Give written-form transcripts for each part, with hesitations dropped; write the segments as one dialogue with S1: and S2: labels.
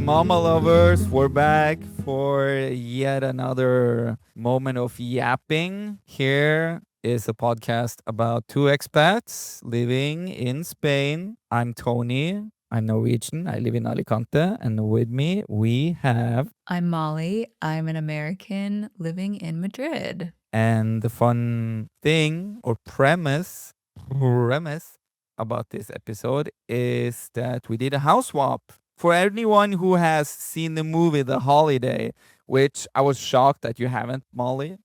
S1: Mama lovers, we're back for yet another moment of yapping. Here is a podcast about two expats living in Spain. I'm Tony. I'm Norwegian. I live in Alicante. And with me, we have.
S2: I'm Molly. I'm an American living in Madrid.
S1: And the fun thing or premise about this episode is that we did a house swap. For anyone who has seen the movie The Holiday, which I was shocked that you haven't, Molly.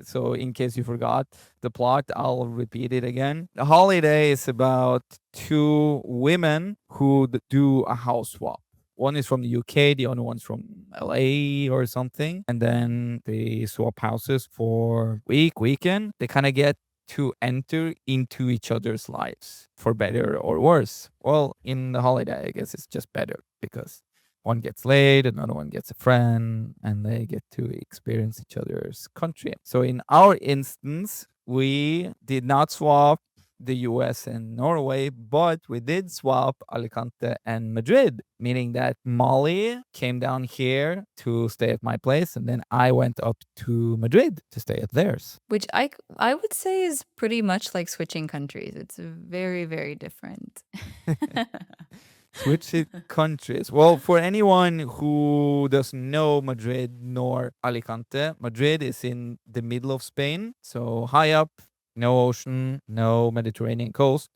S1: So, in case you forgot the plot, I'll repeat it again. The Holiday is about two women who do a house swap. One is from the UK, the other one's from LA or something. And then they swap houses for weekend. They kind of get to enter into each other's lives for better or worse. Well, in the holiday, I guess it's just better because one gets laid, another one gets a friend, and they get to experience each other's country. So in our instance, we did not swap the US and Norway, but we did swap Alicante and Madrid, meaning that Molly came down here to stay at my place, and then I went up to Madrid to stay at theirs.
S2: Which I would say is pretty much like switching countries. It's very, very different.
S1: Switch countries. Well, for anyone who doesn't know Madrid nor Alicante, Madrid is in the middle of Spain, so high up, no ocean, no Mediterranean coast.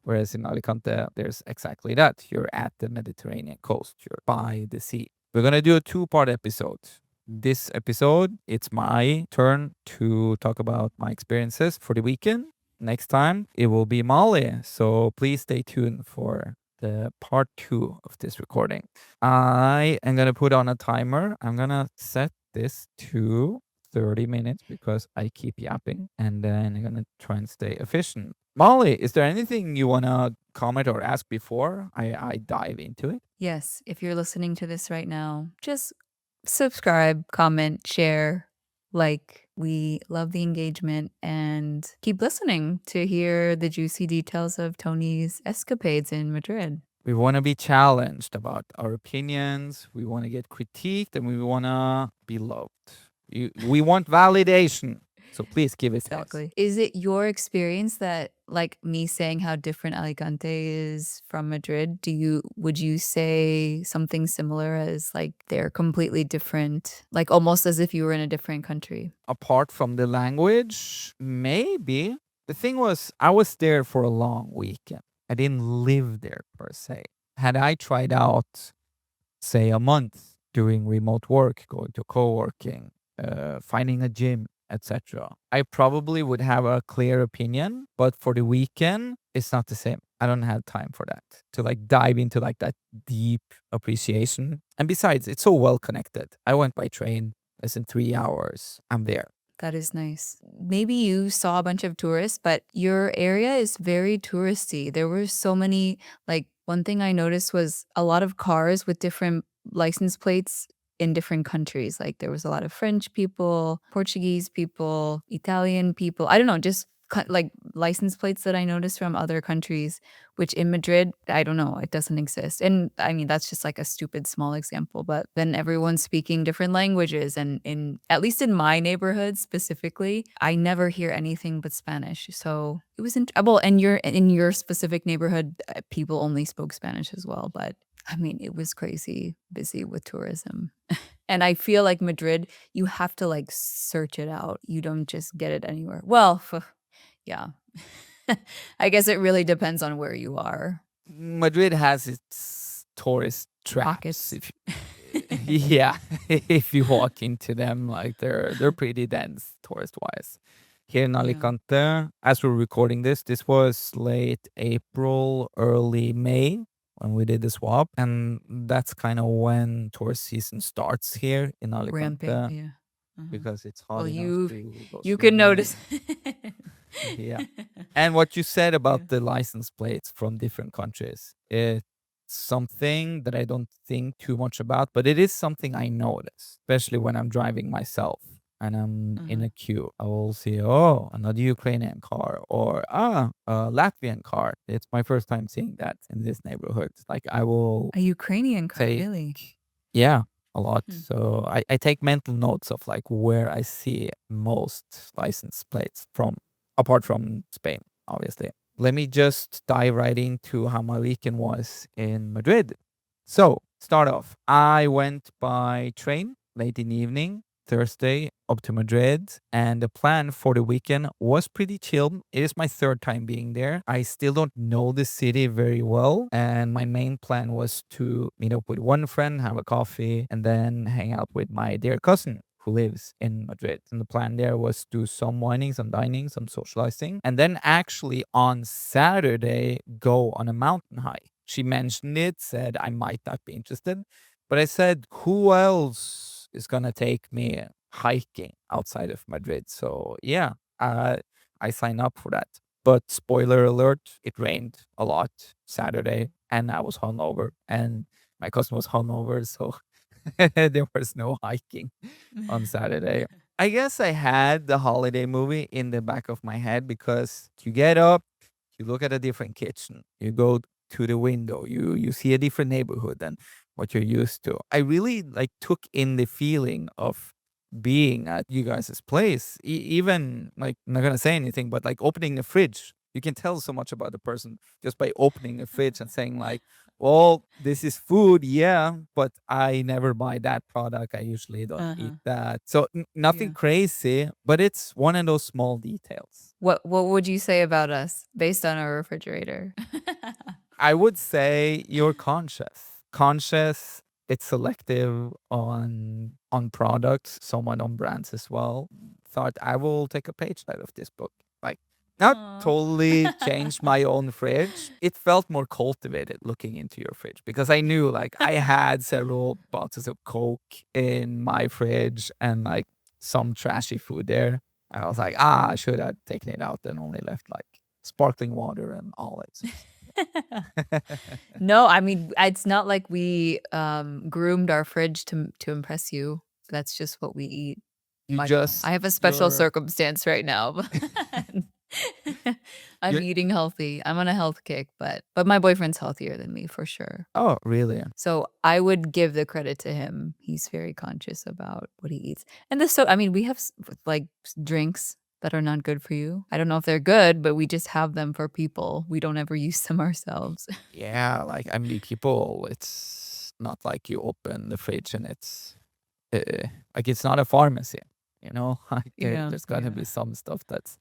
S1: Whereas in Alicante, there's exactly that. You're at the Mediterranean coast, you're by the sea. We're going to do a two-part episode. This episode, it's my turn to talk about my experiences for the weekend. Next time, it will be Molly. So please stay tuned for the part 2 of this recording. I am going to put on a timer. I'm going to set this to 30 minutes because I keep yapping, and then I'm going to try and stay efficient. Molly, is there anything you want to comment or ask before I dive into it?
S2: Yes, if you're listening to this right now, just subscribe, comment, share, like. We love the engagement and keep listening to hear the juicy details of Tony's escapades in Madrid.
S1: We want to be challenged about our opinions. We want to get critiqued, and we want to be loved. We want validation. So please give it to us.
S2: Exactly. Is it your experience that, like me saying how different Alicante is from Madrid, would you say something similar as like they're completely different, like almost as if you were in a different country?
S1: Apart from the language, maybe. The thing was, I was there for a long weekend. I didn't live there per se. Had I tried out, say, a month doing remote work, going to co-working, finding a gym, etc., I probably would have a clear opinion. But for the weekend, it's not the same. I don't have time for that to like dive into like that deep appreciation. And besides, it's so well connected. I went by train. Less than 3 hours. I'm there.
S2: That is nice. Maybe you saw a bunch of tourists, but your area is very touristy. There were so many, like, one thing I noticed was a lot of cars with different license plates in different countries. Like, there was a lot of French people, Portuguese people, Italian people. I don't know, just like license plates that I noticed from other countries, which in Madrid, I don't know, it doesn't exist. And I mean, that's just like a stupid small example, but then everyone's speaking different languages. And at least in my neighborhood specifically, I never hear anything but Spanish. So it was, well, and in your specific neighborhood, people only spoke Spanish as well. But I mean, it was crazy busy with tourism. And I feel like Madrid, you have to like search it out. You don't just get it anywhere. Well, yeah. I guess it really depends on where you are.
S1: Madrid has its tourist traps.
S2: Pockets.
S1: Yeah, if you walk into them, like they're pretty dense tourist wise. Here in Alicante, as we're recording this was late April, early May when we did the swap, and that's kind of when tourist season starts here in Alicante.
S2: Ramping, yeah.
S1: Because it's hot
S2: Well,
S1: enough to go
S2: you can
S1: swimming.
S2: notice.
S1: Yeah. And what you said about the license plates from different countries, it's something that I don't think too much about, but it is something I notice, especially when I'm driving myself and I'm in a queue. I will see, oh, another Ukrainian car or a Latvian car. It's my first time seeing that in this neighborhood. Like I will
S2: A Ukrainian car,
S1: say,
S2: really?
S1: Yeah, a lot.
S2: Hmm.
S1: So I take mental notes of like where I see most license plates from, apart from Spain, obviously. Let me just dive right into how my weekend was in Madrid. So, start off. I went by train late in the evening, Thursday, up to Madrid, and the plan for the weekend was pretty chill. It is my third time being there. I still don't know the city very well, and my main plan was to meet up with one friend, have a coffee, and then hang out with my dear cousin who lives in Madrid. And the plan there was do some wining, some dining, some socializing, and then actually on Saturday go on a mountain hike. She mentioned it, said I might not be interested, but I said, who else is gonna take me hiking outside of Madrid? So yeah, I signed up for that. But spoiler alert, it rained a lot Saturday, and I was hungover, and my cousin was hungover, so there was no hiking on Saturday. I guess I had the holiday movie in the back of my head because you get up, you look at a different kitchen, you go to the window, you see a different neighborhood than what you're used to. I really like took in the feeling of being at you guys' place. Even like I'm not gonna say anything, but like opening the fridge, you can tell so much about the person just by opening the fridge and saying like, well, this is food, yeah, but I never buy that product. I usually don't eat
S2: Uh-huh.
S1: that. So nothing
S2: Yeah.
S1: crazy, but it's one of those small details.
S2: What would you say about us based on our refrigerator?
S1: I would say you're conscious. Conscious, it's selective on products, somewhat on brands as well. Thought I will take a page out of this book. Like not
S2: Aw.
S1: totally changed my own fridge. It felt more cultivated looking into your fridge because I knew like I had several bottles of Coke in my fridge and like some trashy food there. I was like, I should have taken it out and only left like sparkling water and olives.
S2: No, I mean, it's not like we, groomed our fridge to impress you. That's just what we eat.
S1: You
S2: I
S1: just
S2: I have a special
S1: you're
S2: circumstance right now. I'm
S1: you're
S2: eating healthy. I'm on a health kick, but my boyfriend's healthier than me for sure.
S1: oh, really?
S2: So I would give the credit to him. He's very conscious about what he eats. And this so I mean, we have like drinks that are not good for you. I don't know if they're good, but we just have them for people. We don't ever use them ourselves.
S1: Yeah, like, I mean, people, it's not like you open the fridge and it's, like, it's not a pharmacy, you know? Like,
S2: Yeah,
S1: there's gotta be
S2: yeah.
S1: some stuff that's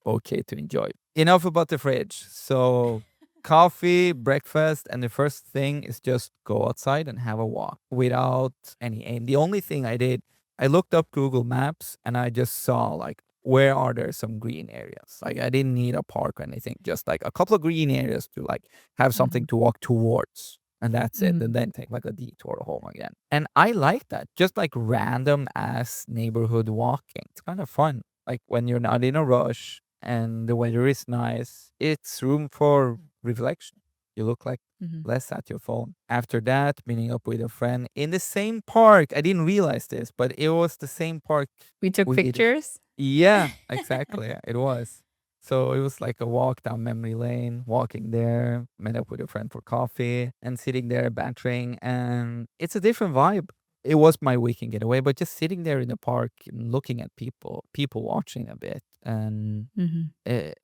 S1: okay to enjoy. Enough about the fridge. So, coffee, breakfast, and the first thing is just go outside and have a walk without any aim. The only thing I did, I looked up Google Maps and I just saw like where are there some green areas. Like I didn't need a park or anything, just like a couple of green areas to like have something
S2: Mhm,
S1: to walk towards. And that's it. And
S2: mhm,
S1: then take like a detour home again. And I like that. Just like random ass neighborhood walking. It's kind of fun. Like when you're not in a rush and the weather is nice, it's room for reflection. You look like
S2: mhm.
S1: less at your phone. After that, meeting up with a friend in the same park. I didn't realize this, but it was the same park
S2: We took
S1: we did it.
S2: pictures?
S1: Yeah, exactly. It was. So it was like a walk down memory lane, walking there, met up with a friend for coffee and sitting there bantering. And it's a different vibe. It was my weekend getaway, but just sitting there in the park and looking at people watching a bit. And
S2: Mhm,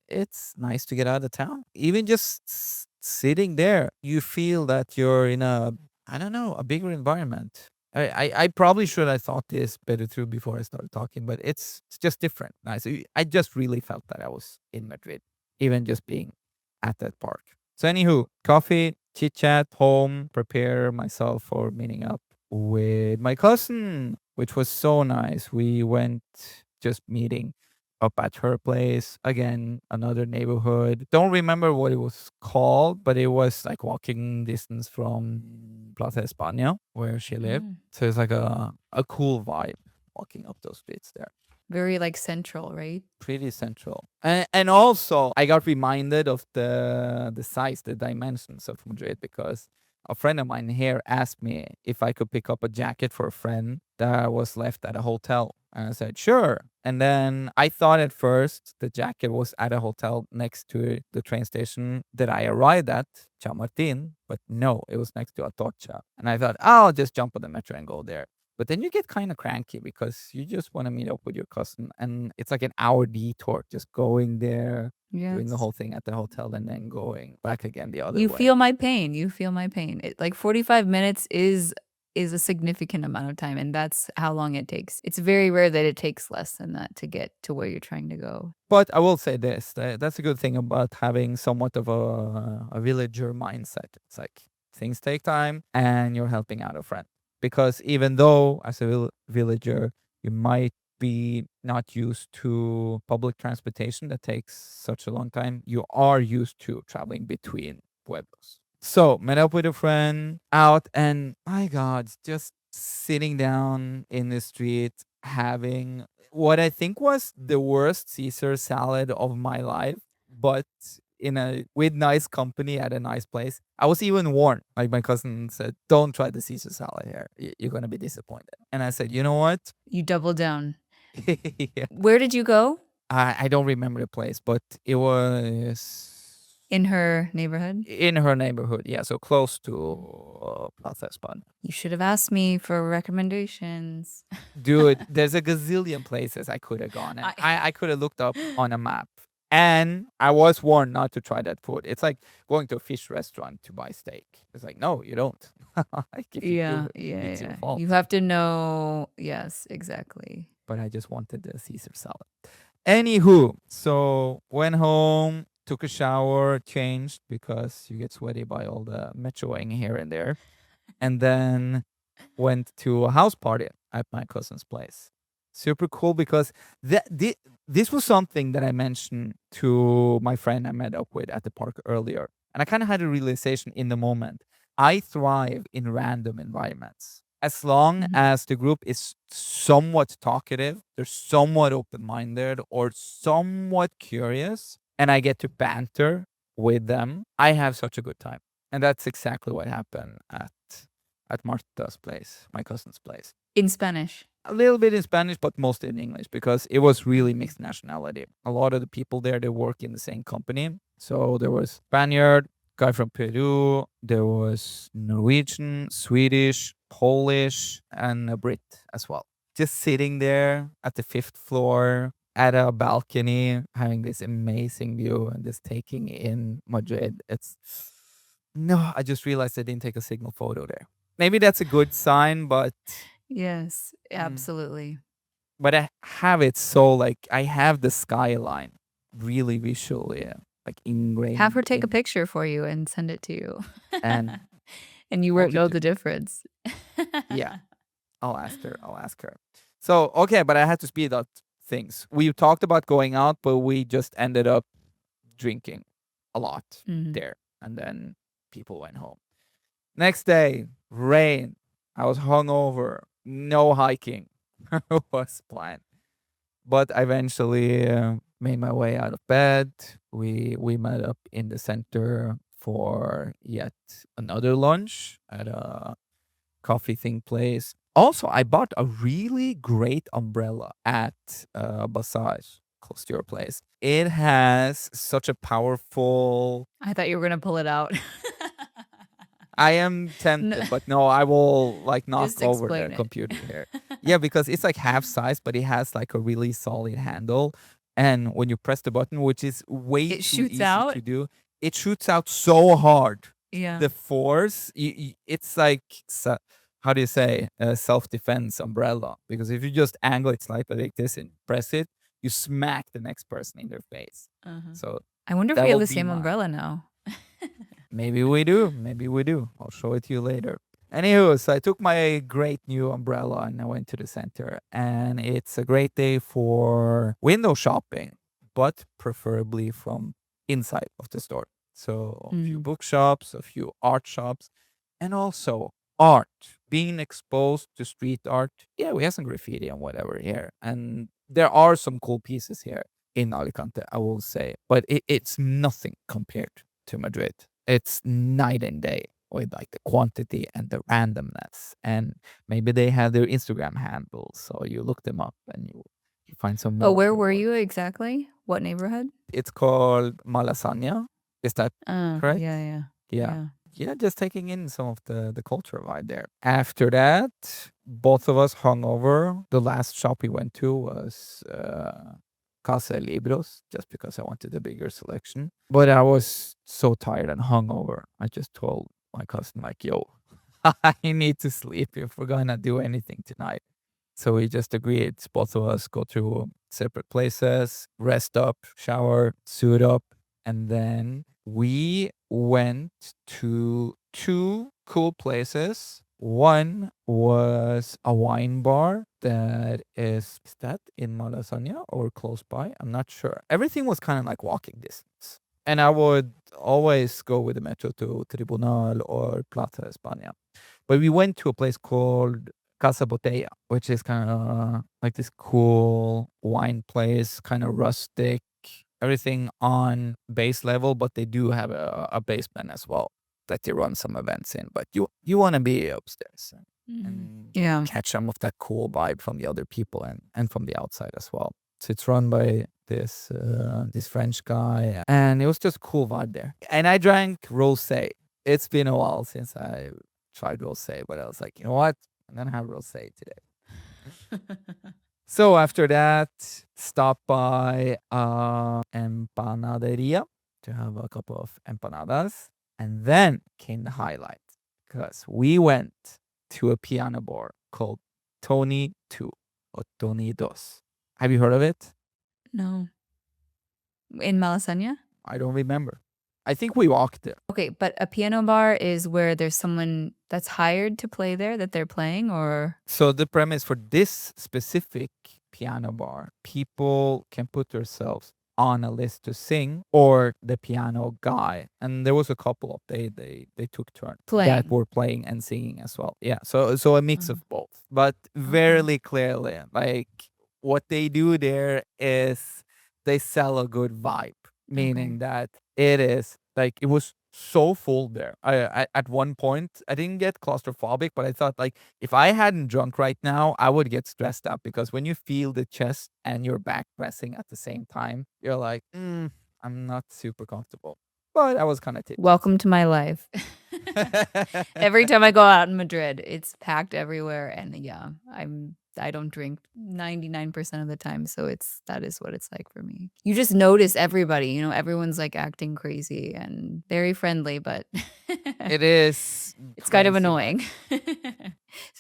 S1: it's nice to get out of town. Even just sitting there, you feel that you're in a, I don't know, a bigger environment. I probably should have thought this better through before I started talking, but it's just different. Nice. I just really felt that I was in Madrid, even just being at that park. So, anywho, coffee, chit chat, home, prepare myself for meeting up with my cousin, which was so nice. We went just meeting up at her place. Again, another neighborhood. Don't remember what it was called, but it was like walking distance from Plaza España, where she lived.
S2: mm.
S1: So it's like a cool vibe walking up those streets there.
S2: Very, like, central, right?
S1: Pretty central. And also, I got reminded of the size, the dimensions of Madrid because a friend of mine here asked me if I could pick up a jacket for a friend that was left at a hotel. And I said, sure. And then I thought at first the jacket was at a hotel next to the train station that I arrived at, Chamartin, but no, it was next to Atocha. And I thought, I'll just jump on the metro and go there. But then you get kind of cranky because you just want to meet up with your cousin. And it's like an hour detour, just going there, doing the
S2: Yes.
S1: whole thing at the hotel, and then going back again the other
S2: You
S1: way.
S2: feel my pain. You feel my pain. Like 45 minutes is a significant amount of time, and that's how long it takes. It's very rare that it takes less than that to get to where you're trying to go.
S1: But I will say this, that's a good thing about having somewhat of a villager mindset. It's like things take time and you're helping out a friend. Because even though as a villager, you might be not used to public transportation that takes such a long time, you are used to traveling between pueblos. So, met up with a friend out, and my God, just sitting down in the street, having what I think was the worst Caesar salad of my life, but in a with nice company at a nice place. I was even warned. Like my cousin said, "Don't try the Caesar salad here. You're gonna be disappointed." And I said, "You know what?"
S2: You double down.
S1: Yeah.
S2: Where did you go?
S1: I don't remember the place, but it was
S2: In her neighborhood?
S1: in her neighborhood. Yeah, so close to Plaza España.
S2: You should have asked me for recommendations.
S1: Dude, there's a gazillion places I could have gone, and
S2: I
S1: I could have looked up on a map. And I was warned not to try that food. It's like going to a fish restaurant to buy steak. It's like, no, you don't. Like if you do,
S2: Yeah, yeah,
S1: it's your
S2: yeah.
S1: fault.
S2: You have to know. Yes, exactly.
S1: But I just wanted the Caesar salad. Anywho, so went home, took a shower, changed because you get sweaty by all the metroing here and there, and then went to a house party at my cousin's place. Super cool because this was something that I mentioned to my friend I met up with at the park earlier. And I kind of had a realization in the moment. I thrive in random environments. As long
S2: Mhm.
S1: as the group is somewhat talkative, they're somewhat open minded or somewhat curious, and I get to banter with them, I have such a good time. And that's exactly what happened at Marta's place, my cousin's place.
S2: In Spanish.
S1: A little bit in Spanish, but mostly in English because it was really mixed nationality. A lot of the people there, they work in the same company. So there was Spaniard, guy from Peru, there was Norwegian, Swedish, Polish, and a Brit as well. Just sitting there at the fifth floor at a balcony, having this amazing view and just taking in Madrid. It's no, I just realized I didn't take a signal photo there. Maybe that's a good sign,
S2: Yes,
S1: mm,
S2: absolutely.
S1: but I have it so like I have the skyline really visually like
S2: Have her
S1: ingrained
S2: take a
S1: in
S2: picture for you and send it to you.
S1: and
S2: And you
S1: I
S2: won't
S1: could
S2: know
S1: do
S2: the difference.
S1: yeah, I'll ask her. I'll ask her. So okay, but I had to speed up things. We talked about going out, but we just ended up drinking a lot
S2: Mhm.
S1: there, and then people went home. Next day, rain. I was hungover. No hiking was planned. But I eventually made my way out of bed. We met up in the center for yet another lunch at a coffee thing place. Also, I bought a really great umbrella at Basage, close to your place. It has such a powerful.
S2: I thought you were gonna pull it out.
S1: I am
S2: No,
S1: tempted, but no, I will like
S2: just
S1: knock over the
S2: explain it.
S1: computer here. Yeah, because it's like half size, but it has like a really solid handle. And when you press the button, which is way
S2: It
S1: too
S2: shoots
S1: easy
S2: out?
S1: to do, it shoots out so hard.
S2: Yeah.
S1: The force, it's like, how do you say, a self defense umbrella. Because if you just angle it slightly like this and press it, you smack the next person in their face.
S2: Uh-huh.
S1: So
S2: I wonder if
S1: that
S2: we have
S1: will
S2: the
S1: be
S2: same
S1: my.
S2: umbrella now.
S1: Maybe we do. Maybe we do. I'll show it to you later. Anywho, so I took my great new umbrella and I went to the center. And it's a great day for window shopping, but preferably from inside of the store. So a few
S2: Mhm.
S1: bookshops, a few art shops, and also art. Being exposed to street art. Yeah, we have some graffiti and whatever here. And there are some cool pieces here in Alicante, I will say. But it's nothing compared to Madrid. It's night and day with like the quantity and the randomness. And maybe they have their Instagram handles, so you look them up and you find some
S2: Oh,
S1: more
S2: where
S1: cool
S2: were
S1: ones.
S2: you exactly? What neighborhood?
S1: It's called Malasanya. Is that correct?
S2: Yeah, yeah,
S1: Yeah.
S2: yeah.
S1: Yeah, just taking in some of the culture right there. After that, both of us hung over. The last shop we went to was Casa de Libros, just because I wanted a bigger selection. But I was so tired and hungover. I just told my cousin, like, yo, I need to sleep if we're gonna do anything tonight. So we just agreed, both of us go to separate places, rest up, shower, suit up, and then we went to two cool places. One was a wine bar that is that in Malasaña or close by? I'm not sure. Everything was kind of like walking distance. And I would always go with the metro to Tribunal or Plaza España. But we went to a place called Casa Botella, which is kind of like this cool wine place, kind of rustic, everything on base level, but they do have a basement as well that they run some events in. But you want to be upstairs and
S2: Yeah.
S1: catch some of that cool vibe from the other people and from the outside as well. So it's run by this French guy, and it was just a cool vibe there. And I drank rosé. It's been a while since I tried rosé, but I was like, you know what? I'm gonna have rosé today. So after that, stop by empanaderia to have a couple of empanadas, and then came the highlight because we went to a piano bar called Toni 2 or Toni Dos. Have you heard of it?
S2: No. In Malasaña?
S1: I don't remember. I think we walked there.
S2: Okay, but a piano bar is where there's someone that's hired to play there that they're playing, or
S1: So the premise for this specific piano bar, people can put themselves on a list to sing or the piano guy. And there was a couple of they took turns that
S2: playing.
S1: were playing and singing as well. Yeah. So a mix of both. But very clearly, like what they do there is they sell a good vibe, meaning that it is like it was so full there. At one point I didn't get claustrophobic, but I thought like if I hadn't drunk right now, I would get stressed out because when you feel the chest and your back pressing at the same time, you're like, I'm not super comfortable. But I was kind of tipsy.
S2: Welcome to my life. Every time I go out in Madrid, it's packed everywhere, and yeah, I don't drink 99% of the time, so that is what it's like for me. You just notice everybody, everyone's like acting crazy and very friendly, but
S1: It is
S2: it's kind of
S1: crazy,
S2: annoying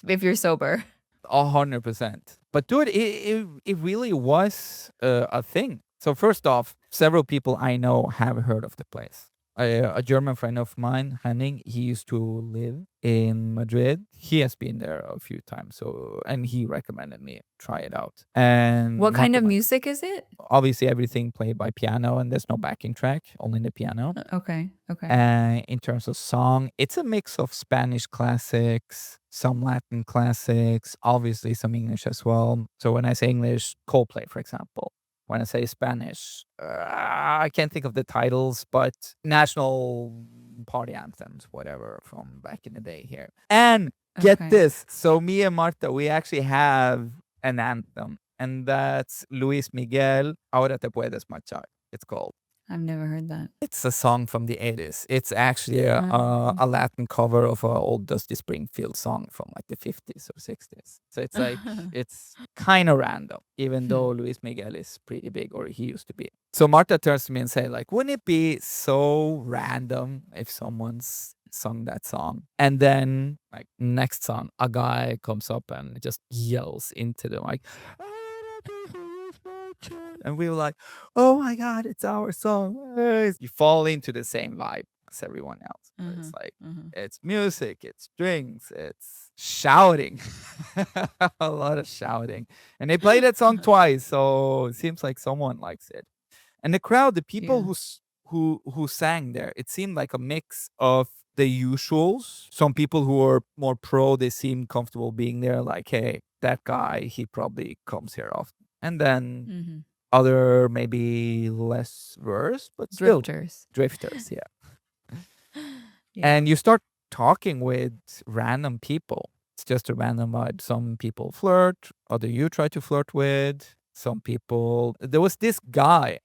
S2: if you're sober.
S1: 100%. But dude, it really was a thing. So first off, several people I know have heard of the place. A German friend of mine, Henning, he used to live in Madrid. He has been there a few times, and he recommended me try it out. And
S2: What kind of
S1: Marta-
S2: music is it?
S1: obviously everything played by piano, and there's no backing track, only the piano.
S2: Okay.
S1: In terms of song, it's a mix of Spanish classics, some Latin classics, obviously some English as well. So when I say English, Coldplay, for example. When I say Spanish, I can't think of the titles, but national party anthems, whatever, from back in the day here. And get
S2: Okay.
S1: this. So me and Marta, we actually have an anthem, and that's Luis Miguel, Ahora te puedes marchar. It's called.
S2: I've never heard that.
S1: It's a song from the 80s. It's actually a Latin cover of an old Dusty Springfield song from like the 50s or 60s. So it's like, it's kind of random, even though Luis Miguel is pretty big, or he used to be. So Marta turns to me and say like, wouldn't it be so random if someone's sung that song? And then like next song, a guy comes up and just yells into the mic. And we were like, oh my God, it's our song. You fall into the same vibe as everyone else. But it's like, it's music, it's drinks, it's shouting. A lot of shouting. And they played that song twice, so it seems like someone likes it. And the crowd, the people who sang there, it seemed like a mix of the usuals. Some people who are more pro, they seemed comfortable being there, like, hey, that guy, he probably comes here often. And then other maybe less versed, but still
S2: Drifters.
S1: drifters, yeah.
S2: Yeah.
S1: And you start talking with random people. It's just a random vibe. Some people flirt, other you try to flirt with. Some people. There was this guy.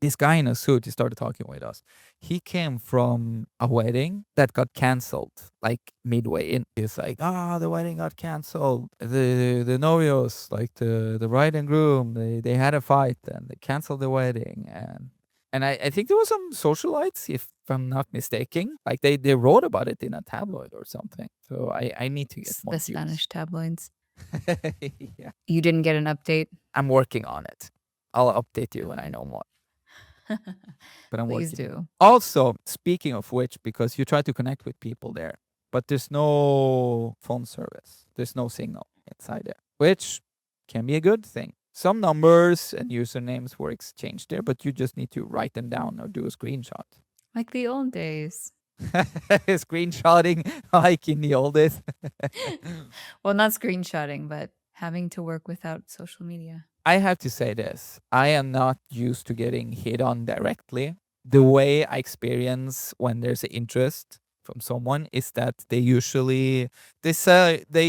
S1: This guy in a suit, he started talking with us. He came from a wedding that got canceled, like midway in. He's like, the wedding got canceled. The novios, like the bride and groom, they had a fight and they canceled the wedding. And I think there was some socialites, if I'm not mistaken. Like they wrote about it in a tabloid or something. So I need to get more
S2: The
S1: views.
S2: Spanish tabloids.
S1: Yeah.
S2: You didn't get an update?
S1: I'm working on it. I'll update you when I know more. But I'm
S2: Please
S1: working.
S2: do.
S1: Also, speaking of which, because you try to connect with people there, but there's no phone service. There's no signal inside there, which can be a good thing. Some numbers and usernames were exchanged there, but you just need to write them down or do a screenshot.
S2: Like the old days.
S1: Screenshotting like in the old days.
S2: Well, not screenshotting, but having to work without social media.
S1: I have to say this. I am not used to getting hit on directly. The way I experience when there's an interest from someone is that they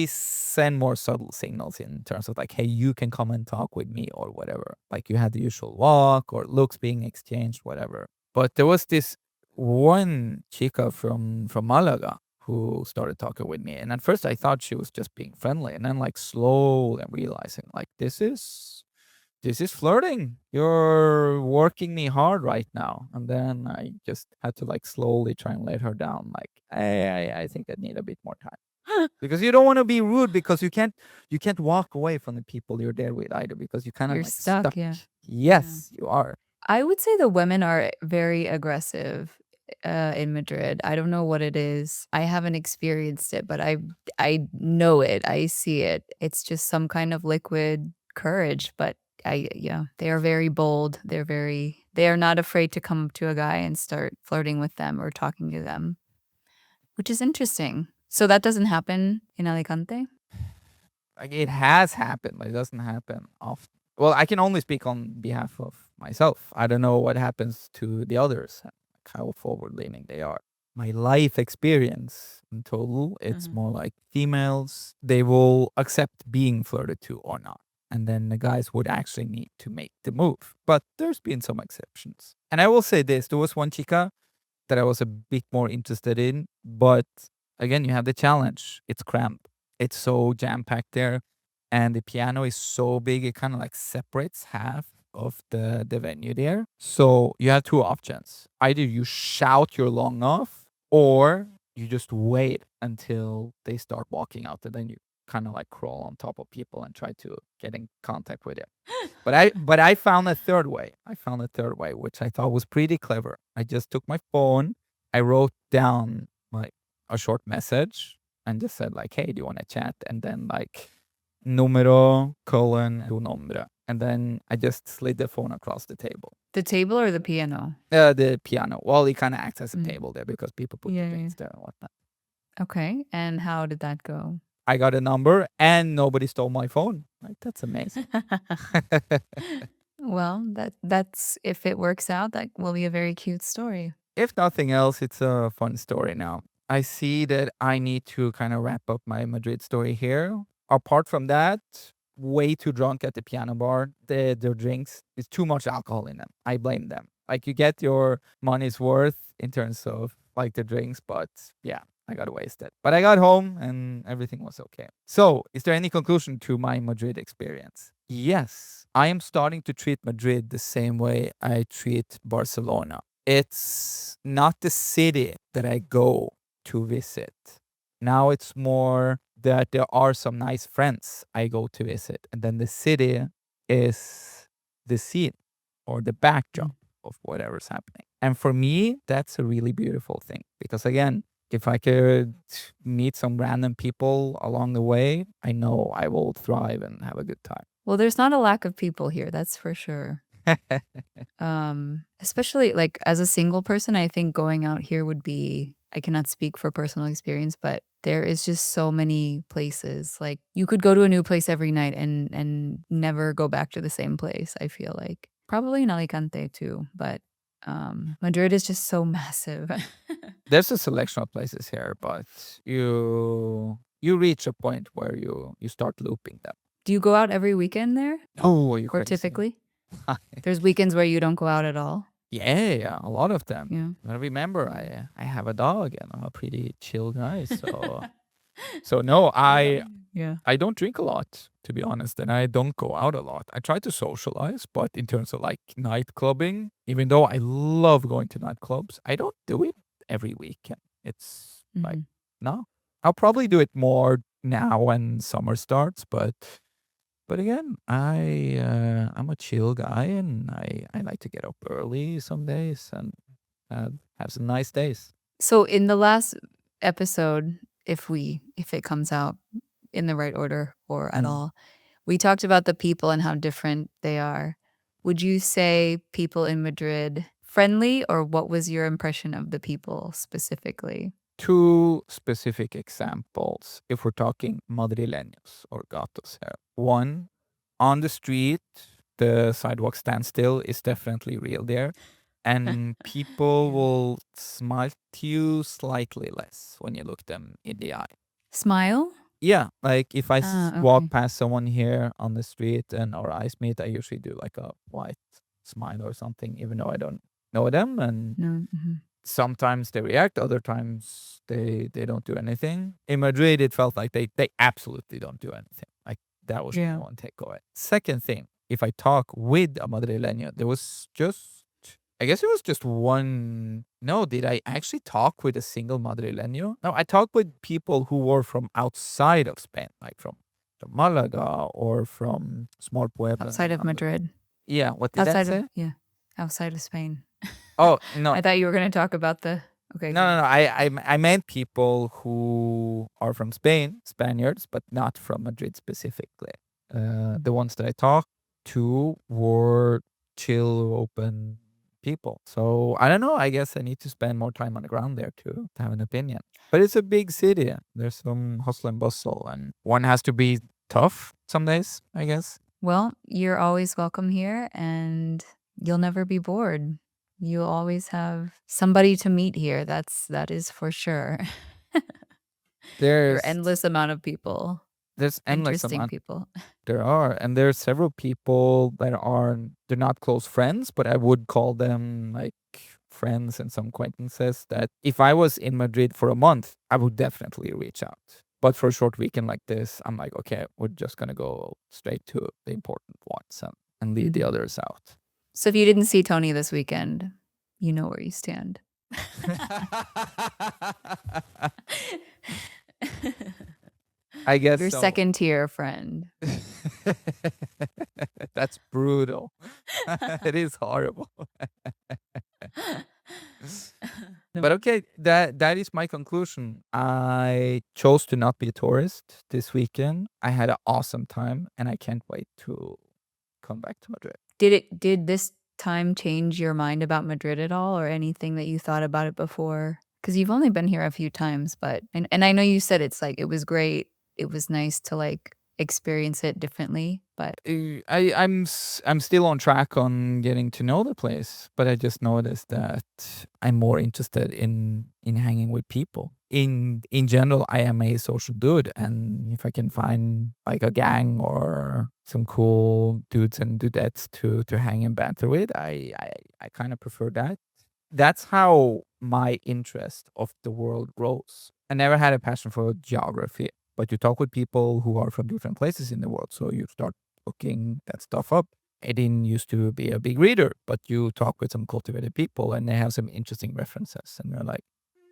S1: send more subtle signals in terms of like, hey, you can come and talk with me or whatever. Like you had the usual walk or looks being exchanged, whatever. But there was this one chica from Malaga who started talking with me. And at first I thought she was just being friendly. And then like slowly realizing like this is flirting. You're working me hard right now. And then I just had to like slowly try and let her down. Like, hey, I think I need a bit more time. Because you don't want to be rude because you can't walk away from the people you're there with either because you kind of
S2: You're
S1: like stuck.
S2: stuck, yeah.
S1: Yes, you are.
S2: I would say the women are very aggressive in Madrid. I don't know what it is. I haven't experienced it, but I know it. I see it. It's just some kind of liquid courage, but yeah, they are very bold. They are not afraid to come up to a guy and start flirting with them or talking to them, which is interesting. So that doesn't happen in Alicante?
S1: Like it has happened, but it doesn't happen often. Well, I can only speak on behalf of myself. I don't know what happens to the others, like how forward leaning they are. My life experience in total, it's more like females, they will accept being flirted to or not. And then the guys would actually need to make the move. But there's been some exceptions. And I will say this, there was one chica that I was a bit more interested in. But again, you have the challenge. It's cramped. It's so jam packed there, and the piano is so big it kind of like separates half of the venue there. So you have two options: either you shout your lung off, or you just wait until they start walking out, and then you kind of like crawl on top of people and try to get in contact with them. But I found a third way. I found a third way, which I thought was pretty clever. I just took my phone, I wrote down like a short message and just said like, "Hey, do you want to chat?" And then like numero colon tu nombre, and then I just slid the phone across the table.
S2: The table or the piano?
S1: The piano. Well, it kind of acts as a table there because people put the
S2: Yeah,
S1: drinks there and whatnot.
S2: Okay. And how did that go?
S1: I got a number and nobody stole my phone. Like that's amazing.
S2: Well, that's if it works out, that will be a very cute story.
S1: If nothing else, it's a fun story now. I see that I need to kind of wrap up my Madrid story here. Apart from that, way too drunk at the piano bar. The drinks is too much alcohol in them. I blame them. Like you get your money's worth in terms of like the drinks, but yeah, I got wasted. But I got home and everything was okay. So, is there any conclusion to my Madrid experience? Yes, I am starting to treat Madrid the same way I treat Barcelona. It's not the city that I go to visit. Now it's more that there are some nice friends I go to visit, and then the city is the scene or the backdrop of whatever's happening. And for me, that's a really beautiful thing because, again, if I could meet some random people along the way, I know I will thrive and have a good time.
S2: Well, there's not a lack of people here, that's for sure. Especially like as a single person, I think going out here would be, I cannot speak for personal experience, but there is just so many places. Like you could go to a new place every night and never go back to the same place, I feel like. Probably in Alicante too, but Madrid is just so massive.
S1: There's a selection of places here, but you reach a point where you start looping them.
S2: Do you go out every weekend there?
S1: Oh, are you
S2: Or
S1: crazy?
S2: typically? There's weekends where you don't go out at all?
S1: Yeah, a lot of them.
S2: Yeah.
S1: But remember, I have a dog and I'm a pretty chill guy, so so no,
S2: Yeah.
S1: I don't drink a lot, to be honest, and I don't go out a lot. I try to socialize, but in terms of like night clubbing, even though I love going to nightclubs, I don't do it every weekend. It's like,
S2: Mhm.
S1: no. I'll probably do it more now when summer starts, but again, I'm a chill guy and I like to get up early some days and have some nice days.
S2: So in the last episode, if it comes out in the right order or at
S1: Mm.
S2: all, we talked about the people and how different they are. Would you say people in Madrid friendly, or what was your impression of the people specifically?
S1: Two specific examples if we're talking madrileños or gatos here. One, on the street, the sidewalk standstill is definitely real there. And people
S2: Yeah.
S1: will smile to you slightly less when you look them in the eye.
S2: Smile?
S1: Yeah, like if I
S2: Ah,
S1: walk
S2: okay.
S1: past someone here on the street and our eyes meet, I usually do like a white smile or something, even though I don't know them. And
S2: No. Mhm.
S1: sometimes they react, other times they don't do anything. In Madrid, it felt like they absolutely don't do anything. Like that was my
S2: Yeah.
S1: one takeaway. Second thing, if I talk with a Madrileño, there was just, I guess it was just one. No, did I actually talk with a single Madrileño? No, I talked with people who were from outside of Spain, like from Malaga or from small Puebla.
S2: Outside of Madrid.
S1: Yeah, what did that say?
S2: Yeah. Outside of Spain.
S1: Oh, no,
S2: I thought you were gonna talk about the okay,
S1: no,
S2: go
S1: no,
S2: on.
S1: no. I meant people who are from Spain, Spaniards, but not from Madrid specifically. The ones that I talked to were chill, open people. So I don't know. I guess I need to spend more time on the ground there to have an opinion. But it's a big city. There's some hustle and bustle, and one has to be tough some days, I guess.
S2: Well, you're always welcome here and you'll never be bored. You'll always have somebody to meet here. That is for sure. Your
S1: There's
S2: endless amount of people,
S1: there's endless
S2: interesting
S1: amount.
S2: people.
S1: There are, and there are several people that are they're not close friends, but I would call them like friends and some acquaintances that if I was in Madrid for a month, I would definitely reach out. But for a short weekend like this, I'm like, okay, we're just gonna go straight to the important ones and leave the
S2: Mhm.
S1: others out.
S2: So if you didn't see Tony this weekend, you know where you stand.
S1: I guess
S2: Your
S1: so.
S2: second tier friend.
S1: That's brutal. It is horrible. But okay, that is my conclusion. I chose to not be a tourist this weekend. I had an awesome time, and I can't wait to come back to Madrid.
S2: Did this time change your mind about Madrid at all, or anything that you thought about it before? Because you've only been here a few times, but and I know you said it's like it was great. It was nice to like experience it differently, but
S1: I'm still on track on getting to know the place, but I just noticed that I'm more interested in hanging with people. In general, I am a social dude, and if I can find like a gang or some cool dudes and dudettes to hang and banter with, I kind of prefer that. That's how my interest of the world grows. I never had a passion for geography, but you talk with people who are from different places in the world, so you start looking that stuff up. I didn't used to be a big reader, but you talk with some cultivated people and they have some interesting references, and you're like,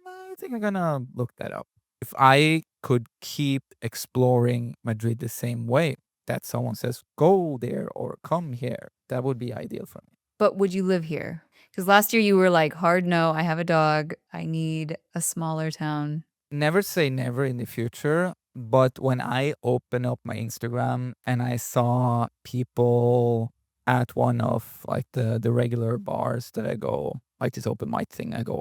S1: I think I'm gonna look that up. If I could keep exploring Madrid the same way, that someone says, go there or come here, that would be ideal for me.
S2: would you live here? Because last year you were like, hard no, I have a dog. I need a smaller town.
S1: Never say never in the future, but when I open up my Instagram and I saw people at one of like the regular bars that I go, like this open mic thing I go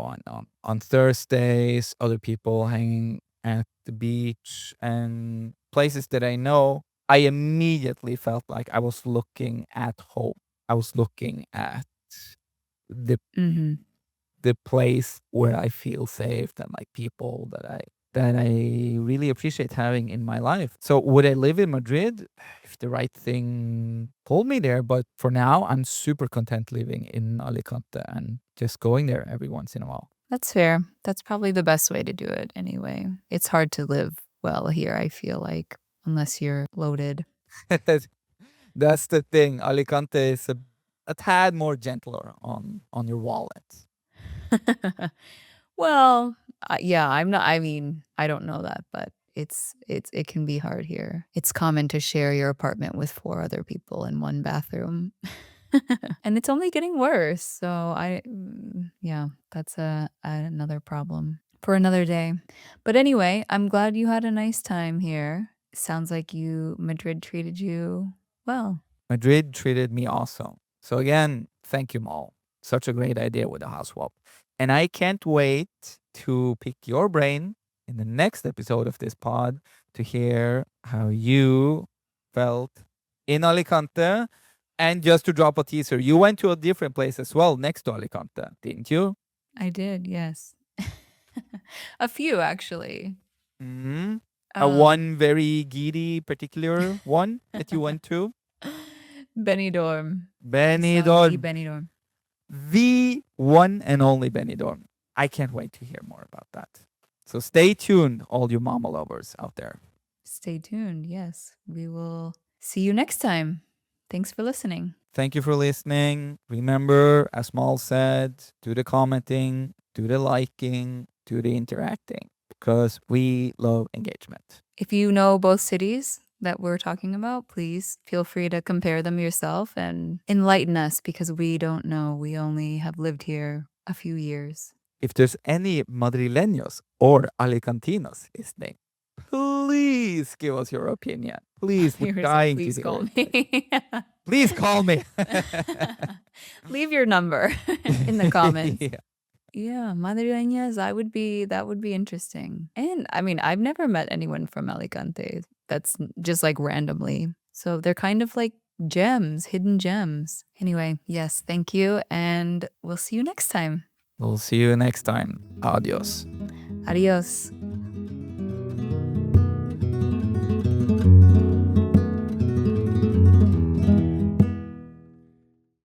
S1: on Thursdays, other people hanging at the beach and places that I know, I immediately felt like I was looking at home. I was looking at the
S2: Mhm.
S1: the place where I feel safe and like people that I really appreciate having in my life. So would I live in Madrid if the right thing pulled me there? But for now, I'm super content living in Alicante and just going there every once in a while.
S2: That's fair. That's probably the best way to do it anyway. It's hard to live well here, I feel like, unless you're loaded.
S1: That's the thing. Alicante is a tad more gentler on your wallet.
S2: Well, yeah, I'm not I mean, I don't know that, but it can be hard here. It's common to share your apartment with 4 other people in one bathroom. And it's only getting worse, so yeah, that's another problem for another day. But anyway, I'm glad you had a nice time here. Sounds like Madrid treated you well.
S1: Madrid treated me awesome. So again, thank you, Mal. Such a great idea with the house swap. And I can't wait to pick your brain in the next episode of this pod to hear how you felt in Alicante. And just to drop a teaser, you went to a different place as well next to Alicante, didn't you?
S2: I did, yes. A few actually.
S1: Hmm. A
S2: Um
S1: one very giddy particular one that you went to?
S2: Benidorm. Saudi
S1: Benidorm.
S2: Benidorm.
S1: The one and only Benidorm. I can't wait to hear more about that. So stay tuned, all you mama lovers out there.
S2: Stay tuned. Yes, we will see you next time. Thanks for listening.
S1: Thank you for listening. Remember, as Mal said, do the commenting, do the liking, do the interacting, because we love engagement.
S2: If you know both cities that we're talking about, please feel free to compare them yourself and enlighten us because we don't know. We only have lived here a few years.
S1: If there's any Madrileños or Alicantinos listening, please give us your opinion. Please, we're
S2: You were saying,
S1: dying to
S2: please
S1: hear
S2: call
S1: it.
S2: me.
S1: Please call me.
S2: Leave your number in the comments.
S1: Yeah.
S2: Yeah, madrileñas, that would be interesting. And I mean, I've never met anyone from Alicante that's just like randomly. So they're kind of like gems, hidden gems. Anyway, yes, thank you. And we'll see you next time.
S1: We'll see you next time. Adios.
S2: Adios.